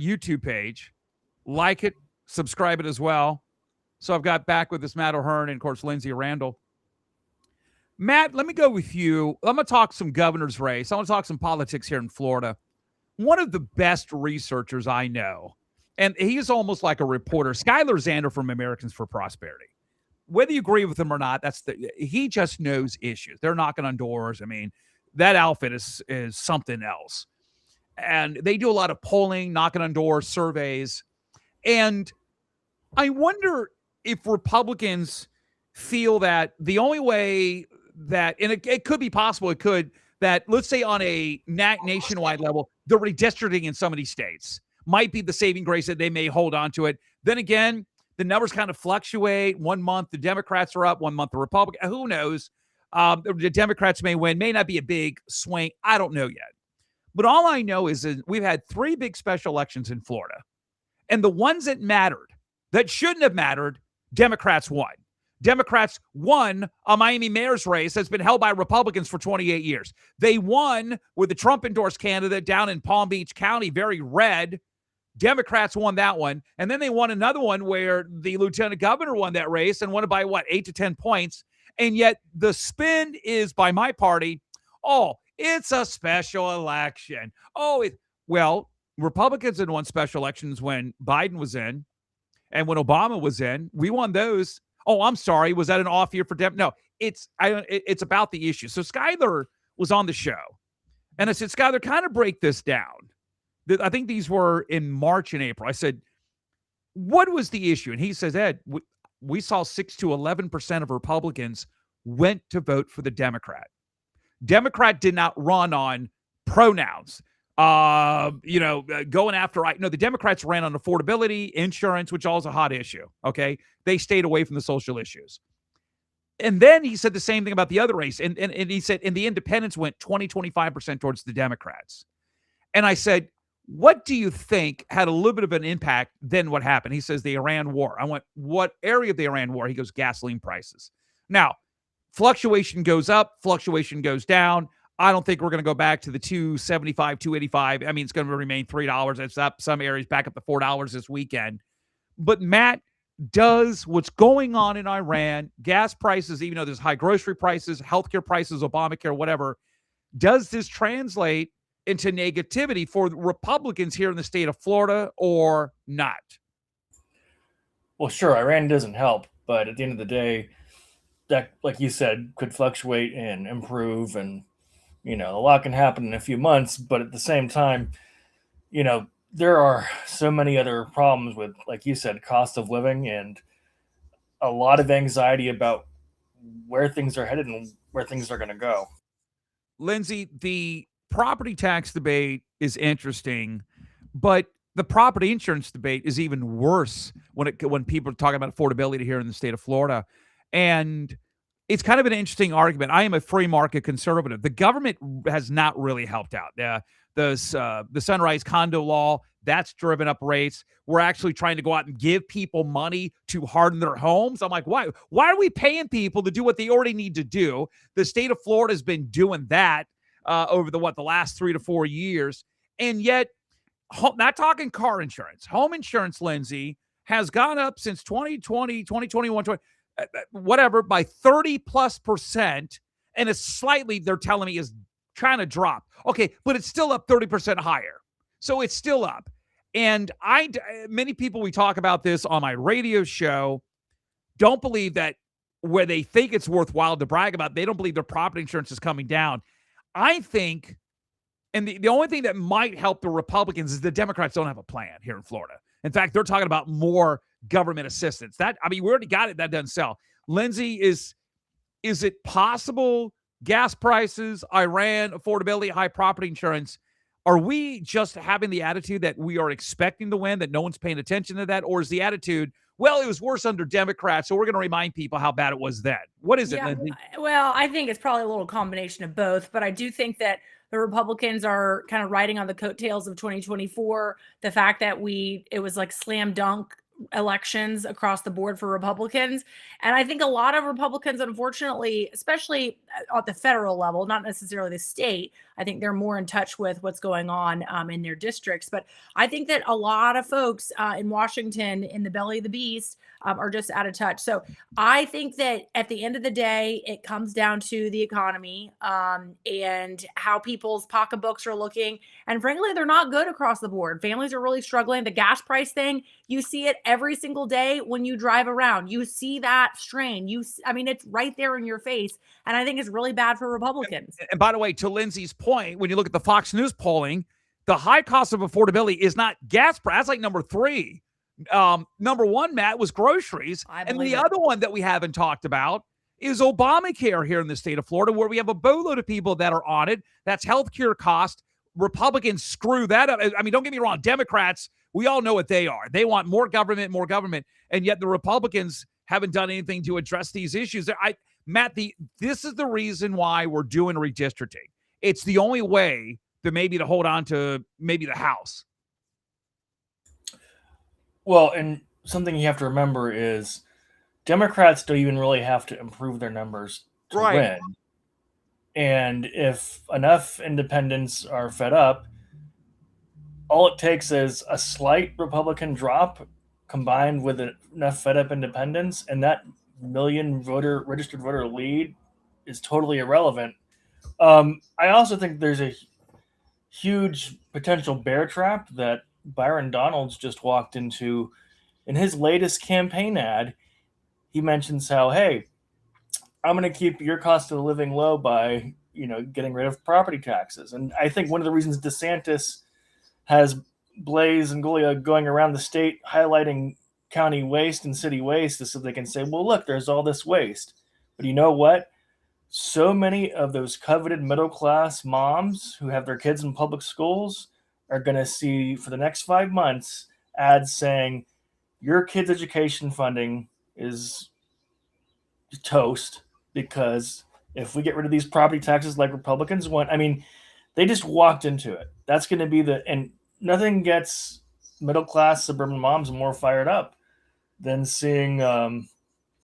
YouTube page. Like it, subscribe it as well. So I've got back with this Matt O'Hearn and, of course, Lindsay Randall. Matt, let me go with you. I'm going to talk some governor's race. I want to talk some politics here in Florida. One of the best researchers I know, and he's almost like a reporter, Skylar Zander from Americans for Prosperity. Whether you agree with him or not, he just knows issues. They're knocking on doors. I mean, that outfit is something else. And they do a lot of polling, knocking on doors, surveys. And I wonder if Republicans feel that the only way that, and it could be possible, that let's say on a nationwide level, the redistricting in some of these states might be the saving grace that they may hold on to it. Then again, the numbers kind of fluctuate. 1 month the Democrats are up, 1 month the Republicans. Who knows? The Democrats may win, may not be a big swing. I don't know yet. But all I know is that we've had 3 big special elections in Florida. And the ones that mattered, that shouldn't have mattered, Democrats won. Democrats won a Miami mayor's race that's been held by Republicans for 28 years. They won with the Trump-endorsed candidate down in Palm Beach County, very red. Democrats won that one. And then they won another one where the lieutenant governor won that race and won it by, 8 to 10 points. And yet the spin is by my party, it's a special election. Well, Republicans had won special elections when Biden was in and when Obama was in. We won those. Oh, I'm sorry. Was that an off year for Dem? No, it's about the issue. So Skyler was on the show, and I said, Skyler, kind of break this down. I think these were in March and April. I said, what was the issue? And he says, Ed, we saw 6 to 11% of Republicans went to vote for the Democrat. Democrat did not run on pronouns. Going after, the Democrats ran on affordability, insurance, which all is a hot issue. Okay. They stayed away from the social issues. And then he said the same thing about the other race. And he said, and the independents went 25% towards the Democrats. And I said, what do you think had a little bit of an impact than what happened? He says the Iran war. I went, what area of the Iran war? He goes, gasoline prices. Now, fluctuation goes up, fluctuation goes down. I don't think we're going to go back to the $2.75, $2.85. I mean, it's going to remain $3. It's up some areas back up to $4 this weekend. But Matt, does what's going on in Iran, gas prices, even though there's high grocery prices, healthcare prices, Obamacare, whatever, does this translate into negativity for Republicans here in the state of Florida or not? Well, sure, Iran doesn't help, but at the end of the day, that, like you said, could fluctuate and improve, and a lot can happen in a few months. But at the same time, there are so many other problems with, like you said, cost of living and a lot of anxiety about where things are headed and where things are going to go. Lindsay, the property tax debate is interesting, but the property insurance debate is even worse when people are talking about affordability here in the state of Florida. And it's kind of an interesting argument. I am a free market conservative. The government has not really helped out. The Sunrise condo law, that's driven up rates. We're actually trying to go out and give people money to harden their homes. I'm like, why? Why are we paying people to do what they already need to do? The state of Florida has been doing that over the last 3 to 4 years. And yet, not talking car insurance, home insurance, Lindsay, has gone up since 2020, 2021, whatever, by 30+%. And it's slightly, they're telling me, is trying to drop. Okay, but it's still up 30% higher. So it's still up. And many people, we talk about this on my radio show, don't believe that where they think it's worthwhile to brag about, they don't believe their property insurance is coming down. I think, and the only thing that might help the Republicans is the Democrats don't have a plan here in Florida. In fact, they're talking about more government assistance. We already got it. That doesn't sell. Lindsay, is it possible gas prices, Iran, affordability, high property insurance, are we just having the attitude that we are expecting to win, that no one's paying attention to that? Or is the attitude, well, it was worse under Democrats, so we're going to remind people how bad it was then? What is it, Lindsay? Well, I think it's probably a little combination of both, but I do think that the Republicans are kind of riding on the coattails of 2024. The fact that it was like slam dunk elections across the board for Republicans. And I think a lot of Republicans, unfortunately, especially at the federal level, not necessarily the state, I think they're more in touch with what's going on in their districts. But I think that a lot of folks in Washington, in the belly of the beast, are just out of touch. So I think that at the end of the day, it comes down to the economy and how people's pocketbooks are looking. And frankly, they're not good across the board. Families are really struggling. The gas price thing, you see it every single day when you drive around. You see that strain. I mean, it's right there in your face. And I think it's really bad for Republicans. And by the way, to Lindsay's point, when you look at the Fox News polling, the high cost of affordability is not gas price. That's like number 3. Number 1, Matt, was groceries. And the other one that we haven't talked about is Obamacare here in the state of Florida, where we have a boatload of people that are on it. That's healthcare cost. Republicans screw that up. I mean, don't get me wrong. Democrats, we all know what they are. They want more government. And yet the Republicans haven't done anything to address these issues. Matt, this is the reason why we're doing redistricting. It's the only way to hold on to maybe the House. Well, and something you have to remember is Democrats don't even really have to improve their numbers to win. And if enough independents are fed up, all it takes is a slight Republican drop combined with enough fed up independents, and that million registered voter lead is totally irrelevant. I also think there's a huge potential bear trap that Byron Donalds just walked into. In his latest campaign ad, he mentions how, hey, I'm going to keep your cost of living low by, getting rid of property taxes. And I think one of the reasons DeSantis has Blaze and Golia going around the state highlighting county waste and city waste is so they can say, well, look, there's all this waste. But you know what? So many of those coveted middle-class moms who have their kids in public schools are going to see for the next 5 months ads saying your kids' education funding is toast because if we get rid of these property taxes like Republicans want, they just walked into it. That's going to be and nothing gets middle-class suburban moms more fired up than seeing